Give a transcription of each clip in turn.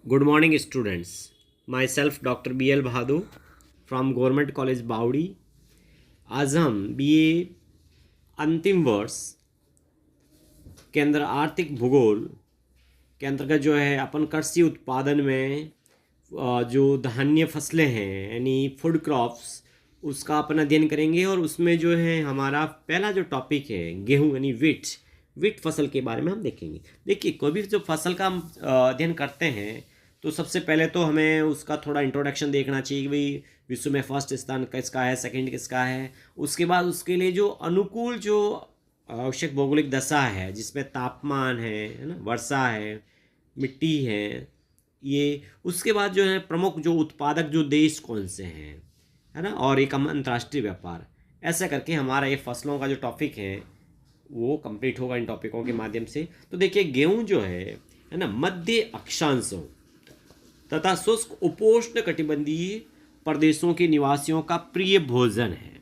Good morning, students. Myself, Dr. B.L. Bhadu from Government College बावड़ी. आज हम BA अंतिम वर्ष के अंदर आर्थिक भूगोल के अंतर्गत जो है अपन कृषि उत्पादन में जो धान्य फसलें हैं यानी फूड क्रॉप्स उसका अपन अध्ययन करेंगे। और उसमें जो है हमारा पहला जो टॉपिक है गेहूँ यानी वीट फसल के बारे में हम देखेंगे। देखिए, कोई भी जो फसल का हम अध्ययन करते हैं तो सबसे पहले तो हमें उसका थोड़ा इंट्रोडक्शन देखना चाहिए कि भाई विश्व में फर्स्ट स्थान किसका है, सेकंड किसका है। उसके बाद उसके लिए जो अनुकूल जो आवश्यक भौगोलिक दशा है जिसमें तापमान है ना, वर्षा है, मिट्टी है, ये उसके बाद जो है प्रमुख जो उत्पादक जो देश कौन से हैं, है ना, और एक अंतर्राष्ट्रीय व्यापार। ऐसा करके हमारा ये फसलों का जो टॉपिक है वो कंप्लीट होगा इन टॉपिकों के माध्यम से। तो देखिए, गेहूं जो है ना, मध्य अक्षांशों तथा शुष्क उपोष्ण कटिबंधीय प्रदेशों के निवासियों का प्रिय भोजन है।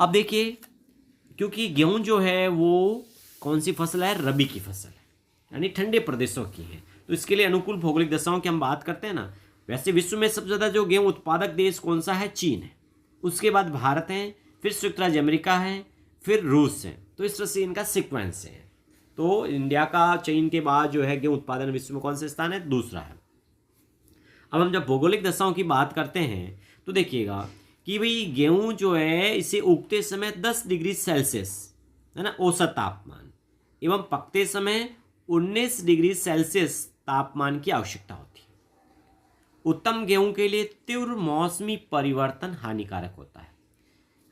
अब देखिए, क्योंकि गेहूं जो है वो कौन सी फसल है, रबी की फसल है यानी ठंडे प्रदेशों की है, तो इसके लिए अनुकूल भौगोलिक दशाओं की हम बात करते हैं ना। वैसे विश्व में सबसे ज़्यादा जो गेहूं उत्पादक देश कौन सा है, चीन है, उसके बाद भारत है, फिर संयुक्त राज्य अमेरिका है, फिर रूस है। तो इस तरह से इनका सीक्वेंस है। तो इंडिया का चीन के बाद जो है गेहूं उत्पादन विश्व में कौन सा स्थान है, दूसरा है। अब हम जब भौगोलिक दशाओं की बात करते हैं तो देखिएगा कि भाई गेहूं जो है इसे उगते समय 10 डिग्री सेल्सियस है ना औसत तापमान एवं पकते समय 19 डिग्री सेल्सियस तापमान की आवश्यकता होती है। उत्तम गेहूं के लिए तीव्र मौसमी परिवर्तन हानिकारक होता है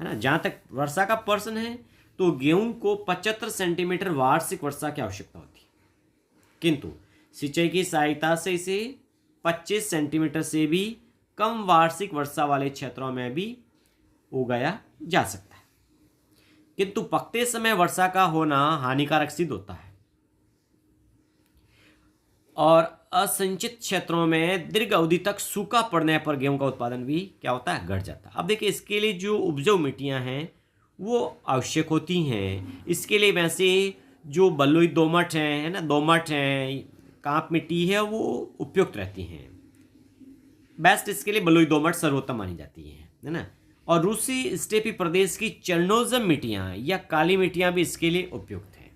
ना। जहां तक वर्षा का प्रश्न है तो गेहूं को 75 सेंटीमीटर वार्षिक वर्षा की आवश्यकता होती है, किंतु सिंचाई की सहायता से इसे 25 सेंटीमीटर से भी कम वार्षिक वर्षा वाले क्षेत्रों में भी उगाया जा सकता है। किंतु पकते समय वर्षा का होना हानिकारक सिद्ध होता है और असिंचित क्षेत्रों में दीर्घ अवधि तक सूखा पड़ने पर गेहूं का उत्पादन भी क्या होता है, घट जाता है। अब देखिए, इसके लिए जो उपजाऊ मिट्टियां हैं वो आवश्यक होती हैं। इसके लिए वैसे जो बलुई दोमट हैं, है ना, दोमट हैं, कांप मिट्टी है, वो उपयुक्त रहती हैं। बेस्ट इसके लिए बलुई दोमट सर्वोत्तम मानी जाती है ना। और रूसी स्टेपी प्रदेश की चरणोजम मिट्टियां या काली मिट्टियां भी इसके लिए उपयुक्त हैं।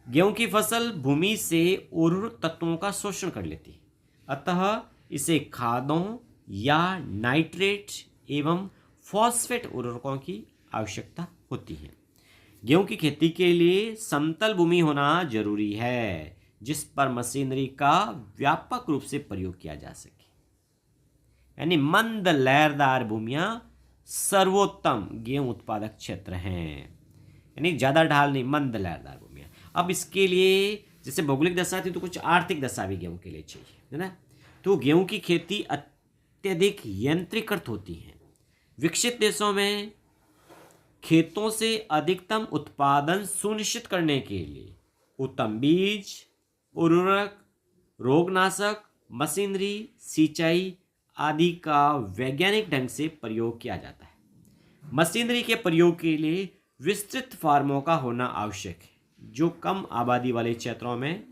गेहूं की फसल भूमि से उर्वरक तत्वों का शोषण कर लेती है, अतः इसे खादों या नाइट्रेट एवं फॉस्फेट उर्वरकों की आवश्यकता होती है। गेहूं की खेती के लिए समतल भूमि होना जरूरी है जिस पर मशीनरी का व्यापक रूप से प्रयोग किया जा सके, यानी मंद लहरदार भूमियां सर्वोत्तम गेहूं उत्पादक क्षेत्र हैं, यानी ज्यादा ढाल नहीं, मंद लहरदार भूमियां। अब इसके लिए जैसे भौगोलिक दशा थी तो कुछ आर्थिक दशा भी गेहूं के लिए चाहिए, है ना। तो गेहूं की खेती अत्यधिक यंत्रीकृत होती है। विकसित देशों में खेतों से अधिकतम उत्पादन सुनिश्चित करने के लिए उत्तम बीज, उर्वरक, रोगनाशक, मशीनरी, सिंचाई आदि का वैज्ञानिक ढंग से प्रयोग किया जाता है। मशीनरी के प्रयोग के लिए विस्तृत फार्मों का होना आवश्यक है जो कम आबादी वाले क्षेत्रों में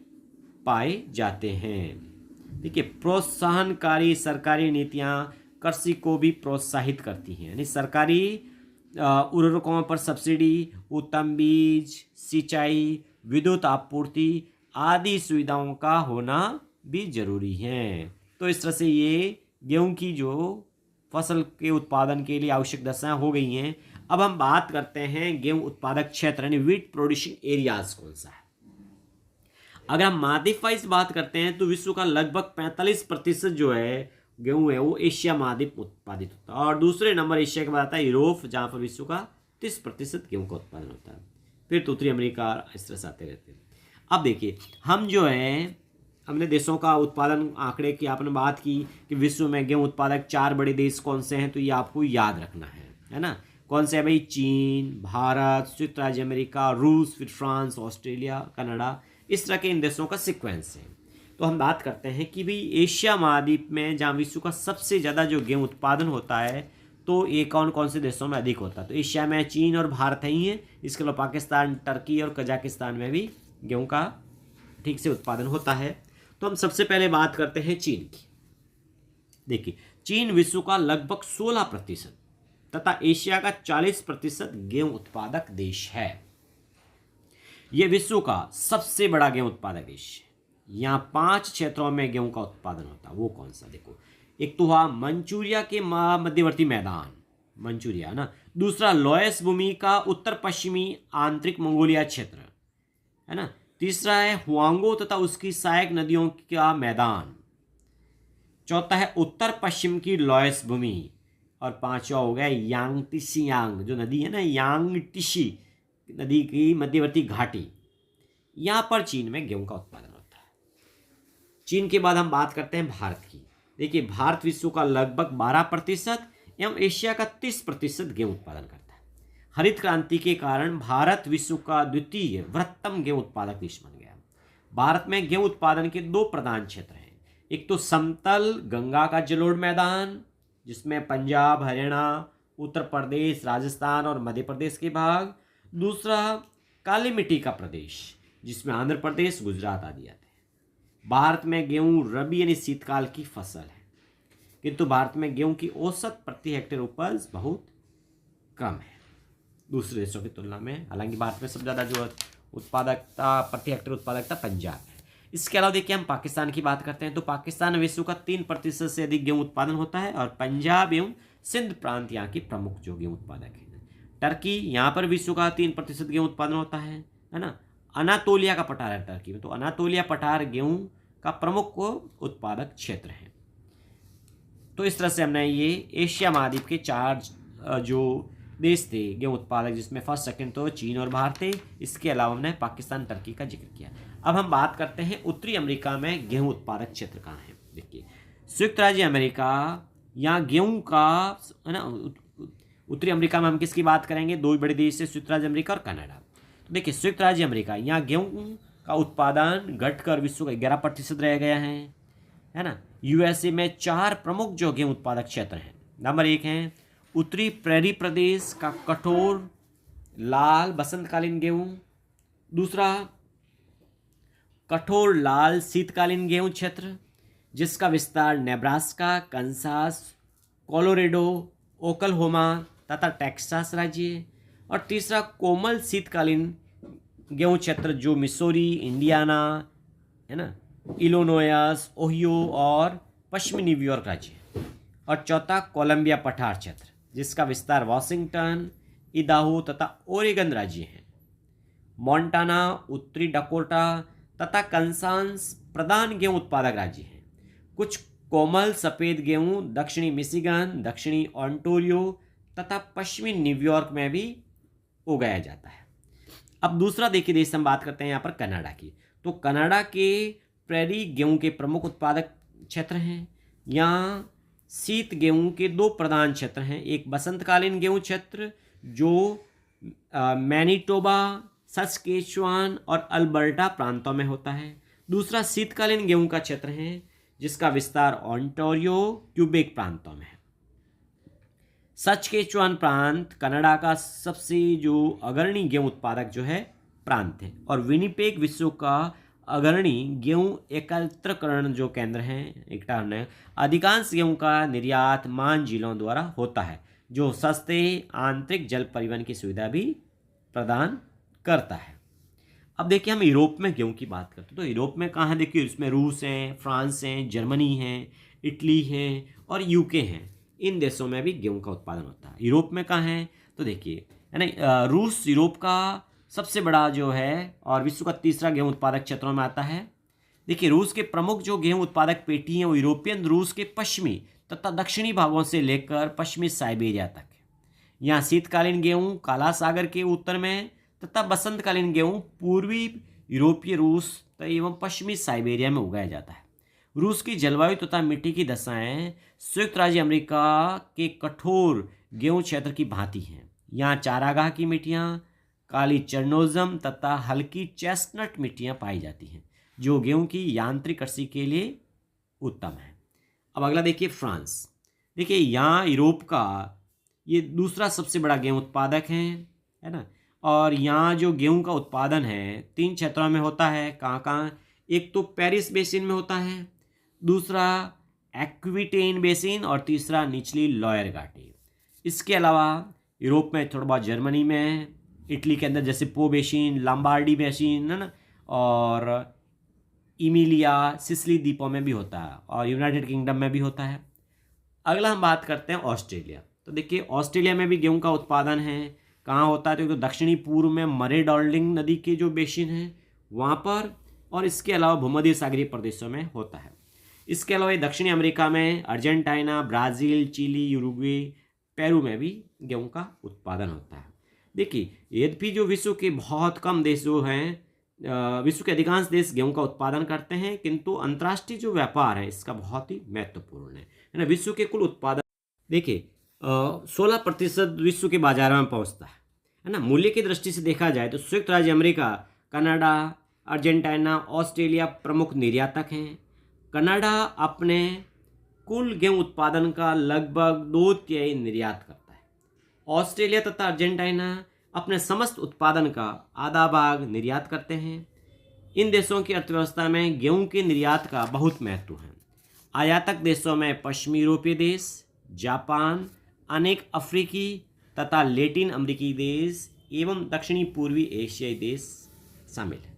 पाए जाते हैं। देखिए, प्रोत्साहनकारी सरकारी नीतियां कृषि को भी प्रोत्साहित करती हैं, यानी सरकारी उर्वरकों पर सब्सिडी, उत्तम बीज, सिंचाई, विद्युत आपूर्ति आदि सुविधाओं का होना भी जरूरी है। तो इस तरह से ये गेहूं की जो फसल के उत्पादन के लिए आवश्यक दशाएं हो गई हैं। अब हम बात करते हैं गेहूं उत्पादक क्षेत्र यानी वीट प्रोड्यूसिंग एरियाज कौन सा है। अगर हम महाद्वीप वाइज बात करते हैं तो विश्व का लगभग 45% जो है गेहूं है वो एशिया महाद्वीप उत्पादित होता है, और दूसरे नंबर एशिया के बाद आता है यूरोप, जहां पर विश्व का 30% गेहूं का उत्पादन होता है। फिर उत्तरी अमेरिका, इस तरह से आते रहते हैं। अब देखिए, हम जो है हमने देशों का उत्पादन आंकड़े की आपने बात की कि विश्व में गेहूं उत्पादक 4 बड़े देश कौन से हैं, तो ये आपको याद रखना है ना। कौन से है भाई, चीन, भारत, संयुक्त राज्य अमेरिका, रूस, फिर फ्रांस, ऑस्ट्रेलिया, कनाडा, इस तरह के इन देशों का सीक्वेंस है। तो हम बात करते हैं कि भाई एशिया महाद्वीप में जहाँ विश्व का सबसे ज़्यादा जो गेहूं उत्पादन होता है तो ये कौन कौन से देशों में अधिक होता है, तो एशिया में चीन और भारत ही है। इसके अलावा पाकिस्तान, टर्की और कजाकिस्तान में भी गेहूं का ठीक से उत्पादन होता है। तो हम सबसे पहले बात करते हैं चीन की। देखिए, चीन विश्व का लगभग 16% तथा एशिया का 40% गेहूं उत्पादक देश है। यह विश्व का सबसे बड़ा गेहूं उत्पादक देश है। यहाँ 5 क्षेत्रों में गेहूं का उत्पादन होता है। वो कौन सा? देखो, एक तो हुआ मंचूरिया के मध्यवर्ती मैदान, मंचूरिया ना। दूसरा लोयस भूमि का उत्तर पश्चिमी आंतरिक मंगोलिया क्षेत्र, है ना। तीसरा है हुआंगो तथा उसकी सहायक नदियों का मैदान। चौथा है उत्तर पश्चिम की लोयस भूमि। और पांचवा हो गया यांगटिशी यांग, जो नदी है ना, यांगटिशी नदी की मध्यवर्ती घाटी। यहां पर चीन में गेहूं का उत्पादन होता है। चीन के बाद हम बात करते हैं भारत की। देखिए, भारत विश्व का लगभग 12% एवं एशिया का 30% गेहूं उत्पादन करता है। हरित क्रांति के कारण भारत विश्व का द्वितीय बृहत्तम गेहूं उत्पादक देश बन गया। भारत में गेहूं उत्पादन के 2 प्रधान क्षेत्र हैं। एक तो समतल गंगा का जलोढ़ मैदान, जिसमें पंजाब, हरियाणा, उत्तर प्रदेश, राजस्थान और मध्य प्रदेश के भाग। दूसरा काली मिट्टी का प्रदेश, जिसमें आंध्र प्रदेश, गुजरात आदि आते हैं। भारत में गेहूं रबी यानी शीतकाल की फसल है, किंतु भारत में गेहूं की औसत प्रति हेक्टेयर उपज बहुत कम है दूसरे देशों की तुलना में। हालांकि भारत में सबसे ज़्यादा जो उत्पादकता प्रति हेक्टेयर उत्पादकता पंजाब है। इसके अलावा देखिए, हम पाकिस्तान की बात करते हैं तो पाकिस्तान विश्व का 3% से अधिक गेहूं उत्पादन होता है और पंजाब एवं सिंध प्रांत यहाँ के प्रमुख जो गेहूं उत्पादक है। टर्की, यहाँ पर विश्व का 3% गेहूं उत्पादन होता है ना। अनातोलिया का पठार है टर्की में, तो अनातोलिया पठार गेहूं का प्रमुख उत्पादक क्षेत्र है। तो इस तरह से हमने ये एशिया महाद्वीप के 4 जो देश थे गेहूं उत्पादक, जिसमें फर्स्ट सेकंड तो चीन और भारत थे। इसके अलावा हमने पाकिस्तान, टर्की का जिक्र किया। अब हम बात करते हैं उत्तरी अमेरिका में गेहूं उत्पादक क्षेत्र कहाँ है। देखिए, संयुक्त राज्य अमेरिका, यहाँ गेहूं का, है ना। उत्तरी अमेरिका में हम किसकी बात करेंगे? 2 बड़े देश है, संयुक्त राज्य अमेरिका और कनाडा। तो देखिए, संयुक्त राज्य अमेरिका, यहाँ गेहूं का उत्पादन घटकर विश्व का 11% रह गया है ना। यूएसए में 4 प्रमुख जो गेहूं उत्पादक क्षेत्र हैं। नंबर 1 है उत्तरी प्रेरी प्रदेश का कठोर लाल बसंतकालीन गेहूं। दूसरा कठोर लाल शीतकालीन गेहूं क्षेत्र, जिसका विस्तार नेब्रास्का, कंसास, कोलोरेडो, ओकलहोमा तथा टेक्सास राज्य। और तीसरा कोमल शीतकालीन गेहूं क्षेत्र, जो मिसौरी, इंडियाना, है ना, इलोनोयस, ओहियो और पश्चिमी न्यूयॉर्क राज्य। और चौथा कोलंबिया पठार क्षेत्र, जिसका विस्तार वाशिंगटन, इदाहो तथा ओरेगन राज्य है। मोंटाना, उत्तरी डकोटा तथा कंसास प्रधान गेहूं उत्पादक राज्य हैं। कुछ कोमल सफ़ेद गेहूं दक्षिणी मिशिगन, दक्षिणी ओंटारियो तथा पश्चिमी न्यूयॉर्क में भी उगाया जाता है। अब दूसरा देखिए देश हम बात करते हैं यहाँ पर कनाडा की। तो कनाडा के प्रेरी गेहूं के प्रमुख उत्पादक क्षेत्र हैं। यहाँ शीत गेहूं के 2 प्रधान क्षेत्र हैं। एक बसंतकालीन गेहूं क्षेत्र, जो मैनिटोबा, सस्केचुआन और अल्बर्टा प्रांतों में होता है। दूसरा शीतकालीन गेहूं का क्षेत्र है, जिसका विस्तार ओंटारियो, क्यूबेक प्रांतों में है। सस्केचुआन प्रांत कनाडा का सबसे जो अग्रणी गेहूं उत्पादक जो है प्रांत है। और विनिपेग विश्व का अग्रणी गेहूं एकत्रीकरण जो केंद्र है, एक टर्न है। अधिकांश गेहूं का निर्यात मान जिलों द्वारा होता है, जो सस्ते आंतरिक जल परिवहन की सुविधा भी प्रदान करता है। अब देखिए, हम यूरोप में गेहूं की बात करते हैं तो यूरोप में कहाँ है? देखिए, इसमें रूस है, फ्रांस है, जर्मनी है, इटली है और यूके हैं। इन देशों में भी गेहूं का उत्पादन होता है। यूरोप में कहाँ है? तो देखिए, है ना, रूस यूरोप का सबसे बड़ा जो है और विश्व का 3रा गेहूं उत्पादक क्षेत्रों में आता है। देखिए, रूस के प्रमुख जो गेहूं उत्पादक पेटी हैं वो यूरोपियन रूस के पश्चिमी तथा दक्षिणी भागों से लेकर पश्चिमी साइबेरिया तक है। यहाँ शीतकालीन गेहूं काला सागर के उत्तर में तथा बसंतकालीन गेहूं पूर्वी यूरोपीय रूस एवं पश्चिमी साइबेरिया में उगाया जाता है। रूस की जलवायु तथा मिट्टी की दशाएं संयुक्त राज्य अमेरिका के कठोर गेहूं क्षेत्र की भांति हैं। यहाँ चारागाह की मिट्टियाँ, काली चरनोजम तथा हल्की चेस्टनट मिट्टियाँ पाई जाती हैं, जो गेहूं की यांत्रिक कृषि के लिए उत्तम है। अब अगला देखिए, फ्रांस। देखिए, यहाँ यूरोप का ये 2रा सबसे बड़ा गेहूं उत्पादक है ना। और यहाँ जो गेहूं का उत्पादन है 3 क्षेत्रों में होता है। कहाँ कहाँ? एक तो पेरिस बेसिन में होता है, दूसरा एक्विटेन बेसिन और तीसरा निचली लॉयर घाटी। इसके अलावा यूरोप में थोड़ा बहुत जर्मनी में, इटली के अंदर जैसे पो बेसिन, लंबार्डी बेसिन है ना, और इमिलिया सिसिली द्वीपों में भी होता है और यूनाइटेड किंगडम में भी होता है। अगला हम बात करते हैं ऑस्ट्रेलिया। तो देखिए ऑस्ट्रेलिया में भी गेहूं का उत्पादन है। कहाँ होता है? तो दक्षिणी पूर्व में मरे डार्लिंग नदी के जो बेसिन है वहाँ पर, और इसके अलावा भूमध्य सागरीय प्रदेशों में होता है। इसके अलावा दक्षिणी अमेरिका में Argentina, Brazil, Chile, Uruguay, Peru में भी गेहूं का उत्पादन होता है। देखिए यद्यपि जो विश्व के बहुत कम देश जो हैं, विश्व के अधिकांश देश गेहूं का उत्पादन करते हैं, किंतु अंतर्राष्ट्रीय जो व्यापार है इसका बहुत ही महत्वपूर्ण है ना। विश्व के कुल उत्पादन देखिए 16% विश्व के बाजारों में पहुंचता है ना। मूल्य की दृष्टि से देखा जाए तो संयुक्त राज्य अमेरिका, कनाडा, अर्जेंटीना, ऑस्ट्रेलिया प्रमुख निर्यातक हैं। कनाडा अपने कुल गेहूं उत्पादन का लगभग 2/3 निर्यात करता है। ऑस्ट्रेलिया तथा अर्जेंटीना अपने समस्त उत्पादन का आधा भाग निर्यात करते हैं। इन देशों की अर्थव्यवस्था में गेहूं के निर्यात का बहुत महत्व है। आयातक देशों में पश्चिमी यूरोपीय देश, जापान, अनेक अफ्रीकी तथा लैटिन अमेरिकी देश एवं दक्षिणी पूर्वी एशियाई देश शामिल हैं।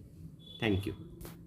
Thank you.